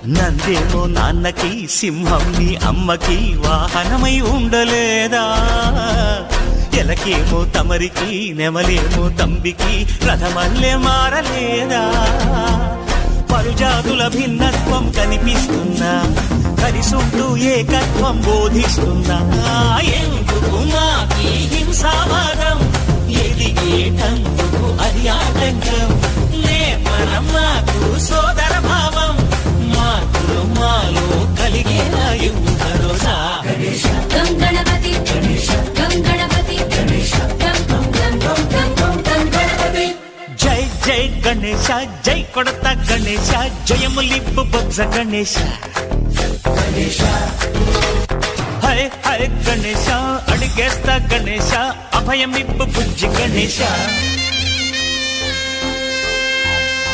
నందేమో నాన్నకి, సింహం నీ అమ్మకి వాహనమై ఉండలేదా? ఎలకేమో తమరికి, నెమలేమో తంబికి రథమల్లే మారలేదా? పలుజాతుల భిన్నత్వం కనిపిస్తున్నా, కలిసుంటూ ఏకత్వం బోధిస్తున్నా. ఎందుకు మాకి హింసావాదం, ఎదిగేటందుకు అది ఆటంకం. నేపరం మాకు సోదర భావం, మార్పులు మాలో కలిగేలా భరోసా. గం గణపతి గం గణపతి గం గం గం గం గణపతి. జై జై గణేశ, జై కొడత గణేశ, జయములిప్పు బొజ్జ గణేశ. హై హై గణేశ, అడిగేస్తా గణేశ, అభయమిప్పు బుజ్జి గణేశ.